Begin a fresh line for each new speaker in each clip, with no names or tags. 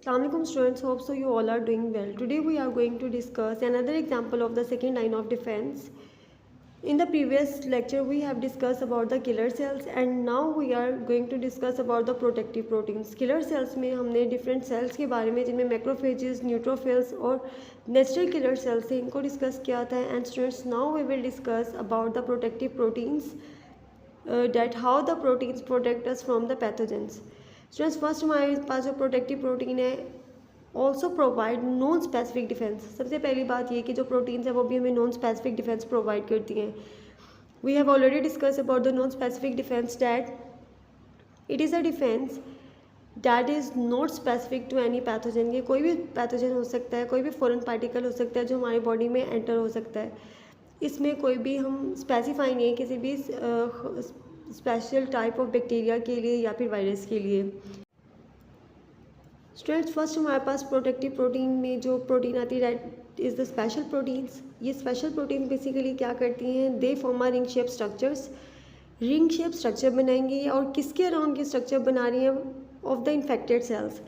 Assalamualaikum students, hope so you all are doing well. Today we are going to discuss another example of the second line of defense. In the previous lecture we have discussed about the killer cells and now we are going to discuss about the protective proteins. Killer cells में हमने different cells के बारे में जिनमें macrophages, neutrophils और natural killer cells थे इनको discuss किया था. And students, now we will discuss about the protective proteins, that how the proteins protect us from the pathogens. Students first हमारे पास जो प्रोटेक्टिव प्रोटीन है also provide non specific defence. सबसे पहली बात ये कि जो प्रोटीन्स है वो भी हमें नॉन स्पेसिफिक डिफेंस प्रोवाइड करती हैं. We have already discuss about the non specific defence that it is a defence that is not specific to any pathogen. ये कोई भी पैथोजन हो सकता है, कोई भी फॉरेन पार्टिकल हो सकता है जो हमारी बॉडी में एंटर हो सकता है. इसमें कोई भी हम स्पेसिफाई नहीं है किसी भी स्पेशल टाइप ऑफ बैक्टीरिया के लिए या फिर वायरस के लिए. स्टूडेंट्स फर्स्ट हमारे पास प्रोटेक्टिव प्रोटीन में जो प्रोटीन आती है that is the special proteins. ये स्पेशल प्रोटीन बेसिकली क्या करती हैं, they form a ring shape structures. Ring shape structure बनाएंगी और किसके अराउंड ये स्ट्रक्चर बना रही हैं, ऑफ द इन्फेक्टेड सेल्स.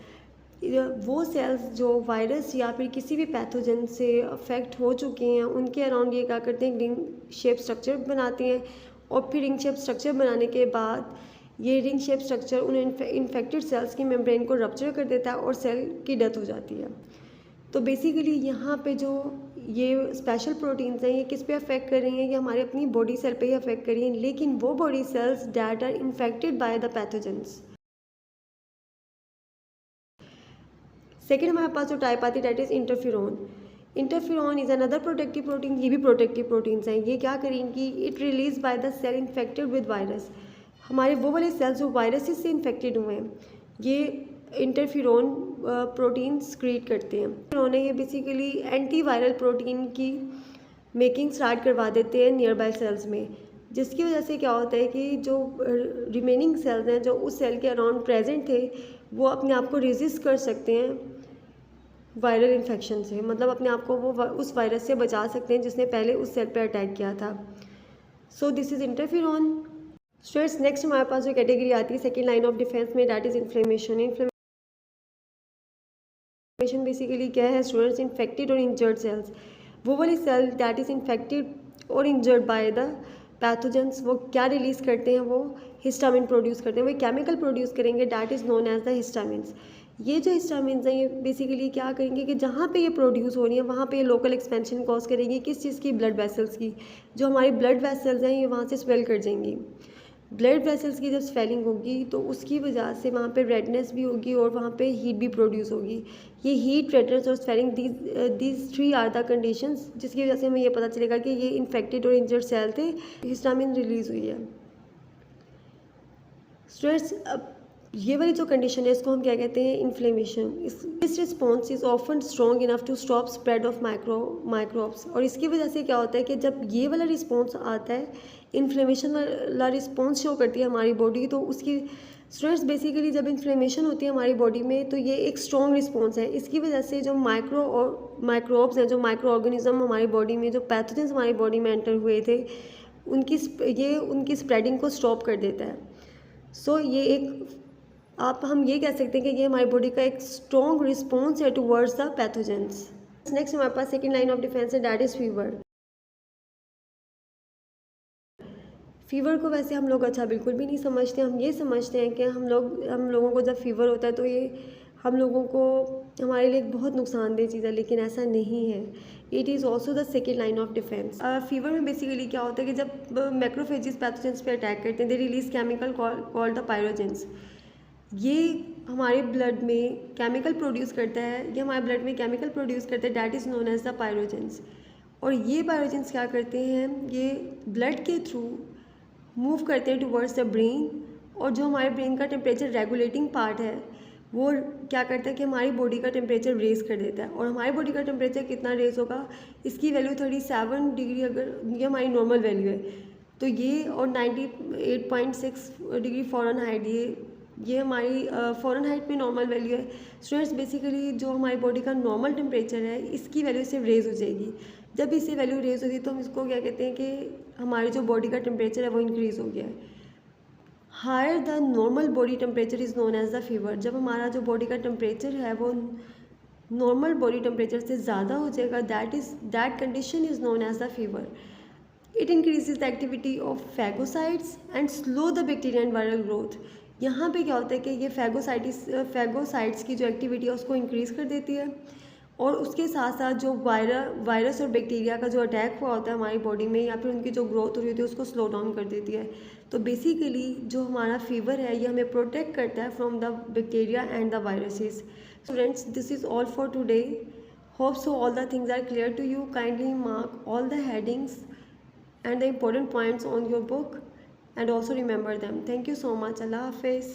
वो सेल्स जो वायरस या फिर किसी भी पैथोजन से अफेक्ट हो चुके हैं उनके अराउंड ये क्या करते हैं, रिंग शेप स्ट्रक्चर बनाती हैं. और फिर रिंग शेप स्ट्रक्चर बनाने के बाद ये रिंग शेप स्ट्रक्चर उन इन्फेक्टेड सेल्स की मेम्ब्रेन को रप्चर कर देता है और सेल की डेथ हो जाती है. तो बेसिकली यहाँ पे जो ये स्पेशल प्रोटीन्स हैं ये किस पे अफेक्ट कर रही हैं, ये हमारे अपनी बॉडी सेल पे ही अफेक्ट कर रही हैं, लेकिन वो body cells that are infected by the pathogens. Second हमारे पास जो टाइप आती है that is interferon. Interferon is another protective protein. ये भी प्रोटेक्टिव प्रोटीन्स हैं. ये क्या करेंगी, it release by the cell infected with virus. हमारे वो वाले सेल्स जो वायरसेस से इन्फेक्टेड हुए हैं ये इंटरफेरोन प्रोटीन्स क्रिएट करते हैं. उन्होंने ये बेसिकली एंटी वायरल प्रोटीन की मेकिंग स्टार्ट करवा देते हैं नियर बाय सेल्स में, जिसकी वजह से क्या होता है कि जो रिमेनिंग सेल्स हैं जो उस सेल के अराउंड प्रेजेंट थे वो अपने आप को रेजिस्ट कर सकते हैं वायरल इन्फेक्शन से. मतलब अपने आप को वो उस वायरस से बचा सकते हैं जिसने पहले उस सेल पर अटैक किया था. So this is interferon. Students next हमारे पास जो कैटेगरी आती है सेकेंड लाइन ऑफ डिफेंस में that is inflammation. Inflammation basically क्या है स्टूडेंट्स, इन्फेक्टेड और इंजर्ड सेल्स. वो वाली सेल दैट इज़ इन्फेक्टेड और इंजर्ड बाय द पैथोजेंस वो क्या रिलीज़ करते हैं, वो हिस्टामिन प्रोड्यूस करते हैं. वो केमिकल प्रोड्यूस करेंगे that is known as the histamines. ये जो हिस्टामिन्स हैं ये बेसिकली क्या करेंगे कि जहाँ पे ये प्रोड्यूस हो रही है वहाँ पे ये लोकल एक्सपेंशन कॉज करेंगी. किस चीज़ की, ब्लड वेसल्स की. जो हमारी ब्लड वेसल्स हैं ये वहाँ से स्वेल कर जाएंगी. ब्लड वेसल्स की जब स्वेलिंग होगी तो उसकी वजह से वहाँ पे रेडनेस भी होगी और वहाँ पे हीट भी प्रोड्यूस होगी. ये हीट, रेडनेस और swelling these three are the conditions जिसकी वजह से हमें ये पता चलेगा कि ये इन्फेक्टेड और इंजर्ड सेल थे, हिस्टामिन रिलीज़ हुई है. स्ट्रेस अब ये वाली जो कंडीशन है इसको हम क्या कहते हैं, इन्फ्लेमेशन. इस response is often strong enough to stop spread of microbes. और इसकी वजह से क्या होता है कि जब ये वाला रिस्पॉन्स आता है, इन्फ्लेमेशन वाला रिस्पॉन्स शो करती है हमारी बॉडी, तो उसकी स्टूडेंट्स बेसिकली जब इन्फ्लेमेशन होती है हमारी बॉडी में तो ये एक स्ट्रॉन्ग रिस्पॉन्स है. इसकी वजह से जो माइक्रोब्स हैं, जो माइक्रो ऑर्गेनिज्म हमारी बॉडी में, जो पैथोजेंस हमारी बॉडी में एंटर हुए थे उनकी स्प्रेडिंग को स्टॉप कर देता है. सो ये एक हम ये कह सकते हैं कि ये हमारी बॉडी का एक स्ट्रॉन्ग रिस्पॉन्स है टुवर्ड्स द पैथोजेंस. नेक्स्ट हमारे पास सेकेंड लाइन ऑफ डिफेंस है दैट इज़ फीवर. फीवर को वैसे हम लोग अच्छा बिल्कुल भी नहीं समझते. हम ये समझते हैं कि हम लोगों को जब फीवर होता है तो ये हम लोगों को हमारे लिए एक बहुत नुकसानदेह चीज़ है, लेकिन ऐसा नहीं है. It is also the second line of defence. Fever में बेसिकली क्या होता है कि जब मैक्रोफेजेस पैथोजेंस पे अटैक करते हैं they release chemical called the pyrogens. ये हमारे ब्लड में केमिकल प्रोड्यूस करता है, ये हमारे ब्लड में केमिकल प्रोड्यूस करता है that is known as the pyrogens. और ये पायरोजेंस क्या करते हैं, ये ब्लड के थ्रू मूव करते हैं टुवर्ड्स द ब्रेन. और जो हमारे ब्रेन का टेम्परेचर रेगुलेटिंग पार्ट है वो क्या करता है कि हमारी बॉडी का टेम्परेचर रेज़ कर देता है. और हमारी बॉडी का टेम्परेचर कितना रेज़ होगा, इसकी वैल्यू 37 डिग्री, अगर ये हमारी नॉर्मल वैल्यू है तो ये, और 98.6 डिग्री फ़ारेनहाइट ये हमारी फ़ारेनहाइट में नॉर्मल वैल्यू है. स्टूडेंट्स बेसिकली जो हमारी बॉडी का नॉर्मल टेम्परेचर है इसकी वैल्यू से रेज़ हो जाएगी. जब इससे वैल्यू रेज़ होती है तो हम इसको क्या कहते हैं कि हमारी जो बॉडी का टेम्परेचर है वो इंक्रीज़ हो गया है. Higher the normal body temperature is known as the fever. जब हमारा जो बॉडी का टेम्परेचर है वो नॉर्मल बॉडी टेम्परेचर से ज़्यादा हो जाएगा, that condition is known as the fever. It increases the activity of phagocytes and slow the bacteria and viral growth. यहाँ पे क्या होता है कि ये फैगोसाइट्स की जो एक्टिविटी है उसको इंक्रीज़ कर देती है, और उसके साथ साथ जो वायरस और बैक्टीरिया का जो अटैक हुआ होता है हमारी बॉडी में, या फिर उनकी जो ग्रोथ हो रही होती है उसको स्लो डाउन कर देती है। तो बेसिकली जो हमारा फीवर है ये हमें प्रोटेक्ट करता है from the bacteria and the viruses. Students, this is all for today. Hope so all the things are clear to you. Kindly mark all the headings and the important points on your book and also remember them. Thank you so much. Allah Hafiz.